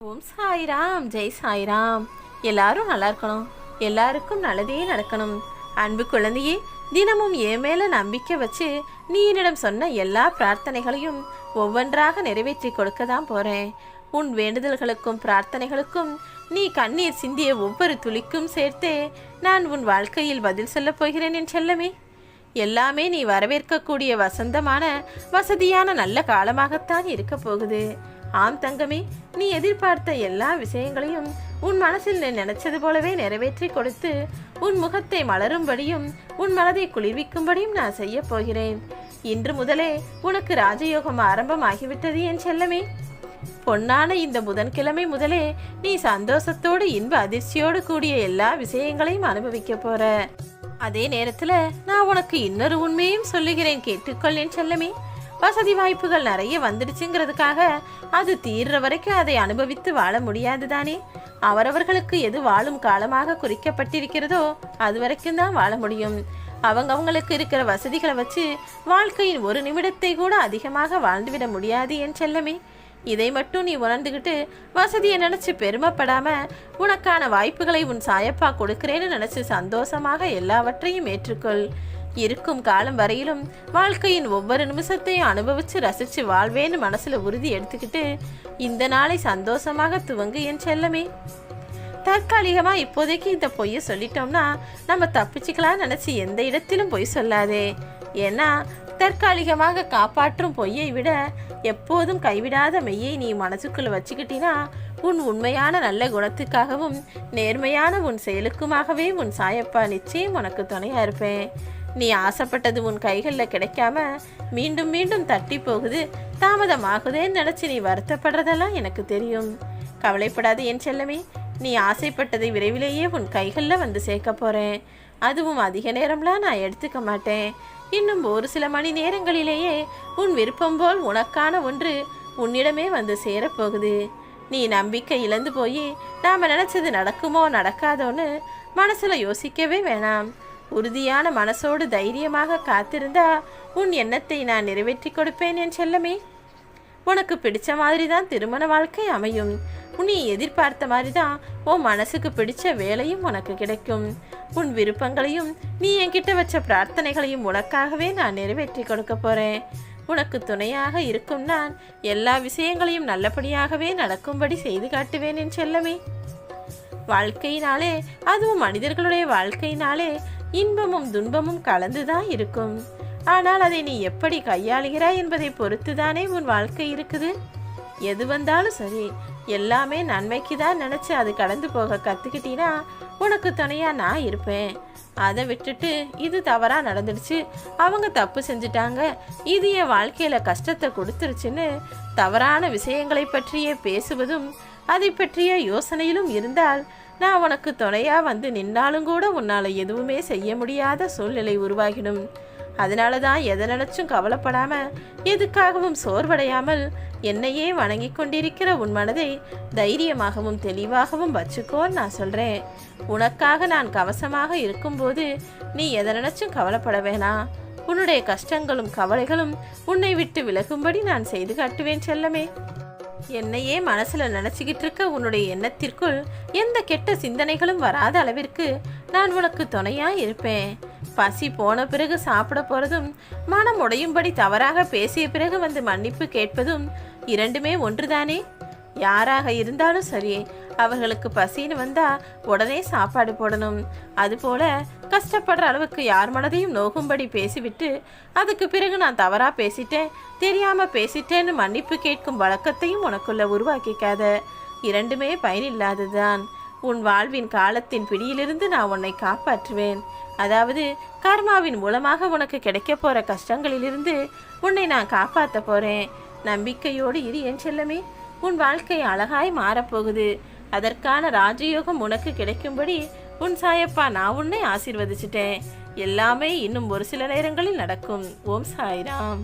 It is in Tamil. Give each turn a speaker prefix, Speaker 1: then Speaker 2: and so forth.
Speaker 1: ஓம் சாய்ராம், ஜெய் சாய்ராம். எல்லாரும் நல்லா இருக்கணும், எல்லாருக்கும் நல்லதே நடக்கணும். அன்பு குழந்தையே, தினமும் என் மேல நம்பிக்கை வச்சு நீ என்னிடம் சொன்ன எல்லா பிரார்த்தனைகளையும் ஒவ்வொன்றாக நிறைவேற்றி கொடுக்க தான் போறேன். உன் வேண்டுதல்களுக்கும் பிரார்த்தனைகளுக்கும் நீ கண்ணீர் சிந்திய ஒவ்வொரு துளிக்கும் சேர்த்தே நான் உன் வாழ்க்கையில் பதில் சொல்லப் போகிறேன் என் செல்லமே. எல்லாமே நீ வரவேற்கக்கூடிய வசந்தமான வசதியான நல்ல காலமாகத்தான் இருக்க போகுது. ஆம் தங்கமே, நீ எதிர்பார்த்த எல்லா விஷயங்களையும் உன் மனசில் நீ நினைச்சது போலவே நிறைவேற்றி கொடுத்து உன் முகத்தை மலரும்படியும் உன் மனதை குளிர்விக்கும்படியும் நான் செய்ய போகிறேன். இன்று முதலே உனக்கு ராஜயோகம் ஆரம்பமாகிவிட்டது என் செல்லமே. பொன்னான இந்த புதன்கிழமை முதலே நீ சந்தோஷத்தோடு இன்ப அதிர்ச்சியோடு கூடிய எல்லா விஷயங்களையும் அனுபவிக்க போற. அதே நேரத்துல நான் உனக்கு இன்னொரு உண்மையும் சொல்லுகிறேன், கேட்டுக்கொள் என் செல்லமே. வசதி வாய்ப்புகள் நிறைய வந்துடுச்சுங்கிறதுக்காக அது தீர்ற வரைக்கும் அதை அனுபவித்து வாழ முடியாது தானே. அவரவர்களுக்கு எது வாழும் காலமாக குறிக்கப்பட்டிருக்கிறதோ அது வரைக்கும் தான் வாழ முடியும். அவங்களுக்கு இருக்கிற வசதிகளை வச்சு வாழ்க்கையின் ஒரு நிமிடத்தை கூட அதிகமாக வாழ்ந்துவிட முடியாது என் செல்லமே. இதை மட்டும் நீ உணர்ந்துகிட்டு வசதியை நினைச்சு பெருமைப்படாம உனக்கான வாய்ப்புகளை உன் சாயப்பா கொடுக்கிறேன்னு நினைச்சு சந்தோஷமாக எல்லாவற்றையும் ஏற்றுக்கொள். இருக்கும் காலம் வரையிலும் வாழ்க்கையின் ஒவ்வொரு நிமிஷத்தையும் அனுபவிச்சு ரசிச்சு வாழ்வேன்னு மனசுல உறுதி எடுத்துக்கிட்டு இந்த நாளை சந்தோஷமாக துவங்கு என் செல்லமே. தற்காலிகமா இப்போதைக்கு இந்த பொய்யை சொல்லிட்டோம்னா நம்ம தப்பிச்சுக்கலாம் நினைச்சு எந்த இடத்திலும் பொய் சொல்லாதே. ஏன்னா தற்காலிகமாக காப்பாற்றும் பொய்யை விட எப்போதும் கைவிடாத மெய்யை நீ மனசுக்குள்ள வச்சுக்கிட்டினா உன் உண்மையான நல்ல குணத்துக்காகவும் நேர்மையான உன் செயலுக்குமாகவே உன் சாயப்பா நிச்சயம் உனக்கு துணையா இருப்பேன். நீ ஆசைப்பட்டது உன் கைகளில் கிடைக்காம மீண்டும் மீண்டும் தட்டி போகுது, தாமதமாகுதேன்னு நினச்சி நீ வருத்தப்படுறதெல்லாம் எனக்கு தெரியும். கவலைப்படாது என் செல்லமே. நீ ஆசைப்பட்டதை விரைவிலேயே உன் கைகளில் வந்து சேர்க்க போகிறேன். அதுவும் அதிக நேரம்லாம் நான் எடுத்துக்க மாட்டேன். இன்னும் ஒரு சில மணி நேரங்களிலேயே உன் விருப்பம் போல் உனக்கான ஒன்று உன்னிடமே வந்து சேரப்போகுது. நீ நம்பிக்கை இழந்து போய் நாம் நினச்சது நடக்குமோ நடக்காதோன்னு மனசில் யோசிக்கவே வேணாம். உறுதியான மனசோடு தைரியமாக காத்திருந்தா உன் எண்ணத்தை நான் நிறைவேற்றி கொடுப்பேன் என் செல்லமே. உனக்கு பிடிச்ச மாதிரி தான் திருமண வாழ்க்கை அமையும். நீ எதிர்பார்த்த மாதிரி தான் உன் மனசுக்கு பிடிச்ச வேலையும் உனக்கு கிடைக்கும். உன் விருப்பங்களையும் நீ என்கிட்ட வச்ச பிரார்த்தனைகளையும் உனக்காகவே நான் நிறைவேற்றி கொடுக்க போறேன். உனக்கு துணையாக இருக்கும் நான் எல்லா விஷயங்களையும் நல்லபடியாகவே நடக்கும்படி செய்து காட்டுவேன் என் செல்லமே. வாழ்க்கையினாலே, அதுவும் மனிதர்களுடைய வாழ்க்கையினாலே இன்பமும் துன்பமும் கலந்துதான் இருக்கும். ஆனால் அதை நீ எப்படி கையாளுகிறாய் என்பதை பொறுத்துதானே உன் வாழ்க்கை இருக்குது. எது வந்தாலும் சரி, எல்லாமே நன்மைக்கு தான் நினைச்சு அது கடந்து போக கத்துக்கிட்டீனா உனக்கு துணையா நான் இருப்பேன். அதை விட்டுட்டு இது தவறா நடந்துடுச்சு, அவங்க தப்பு செஞ்சுட்டாங்க, இது என் வாழ்க்கையில கஷ்டத்தை கொடுத்துருச்சுன்னு தவறான விஷயங்களை பற்றியே பேசுவதும் அதை பற்றிய யோசனையிலும் இருந்தால் நான் உனக்கு துணையா வந்து நின்னாலும் கூட உன்னால எதுவுமே செய்ய முடியாத சூழ்நிலை உருவாகிடும். அதனால தான் எதை நினைச்சும் கவலைப்படாம எதுக்காகவும் சோர்வடையாமல் என்னையே வணங்கி கொண்டிருக்கிற உன் மனதை தைரியமாகவும் தெளிவாகவும் வச்சுக்கோன்னு நான் சொல்றேன். உனக்காக நான் கவசமாக இருக்கும்போது நீ எதை நினைச்சும் கவலைப்பட வேணாம். உன்னுடைய கஷ்டங்களும் கவலைகளும் உன்னை விட்டு விலகும்படி நான் செய்து காட்டுவேன் செல்லமே. என்னையே மனசுல நினைச்சுக்கிட்டு இருக்க உன்னுடைய எண்ணத்திற்குள் எந்த கெட்ட சிந்தனைகளும் வராத அளவிற்கு நான் உனக்கு துணையா இருப்பேன். பசி போன பிறகு சாப்பிட போறதும் மனம் உடையும்படி தவறாக பேசிய பிறகு வந்து மன்னிப்பு கேட்பதும் இரண்டுமே ஒன்றுதானே. யாராக இருந்தாலும் சரி, அவர்களுக்கு பசின்னு வந்தா உடனே சாப்பாடு போடணும். அதுபோல கஷ்டப்படுற அளவுக்கு யார் மனதையும் நோகும்படி பேசிவிட்டு அதுக்கு பிறகு நான் தவறா பேசிட்டேன், தெரியாம பேசிட்டேன்னு மன்னிப்பு கேட்கும் வழக்கத்தையும் உனக்குள்ள உருவாக்கிக்காத. இரண்டுமே பயனில்லாததுதான். உன் வாழ்வின் காலத்தின் பிடியிலிருந்து நான் உன்னை காப்பாற்றுவேன். அதாவது கர்மாவின் மூலமாக உனக்கு கிடைக்க போற கஷ்டங்களிலிருந்து உன்னை நான் காப்பாற்ற போறேன். நம்பிக்கையோடு இரு என் செல்லமே. உன் வாழ்க்கை அழகாய் மாறப்போகுது. அதற்கான ராஜயோகம் உனக்கு கிடைக்கும்படி உன் சாயப்பா நான் உன்னை ஆசீர்வதிச்சிட்டேன். எல்லாமே இன்னும் ஒரு சில நேரங்களில் நடக்கும். ஓம் சாய்ராம்.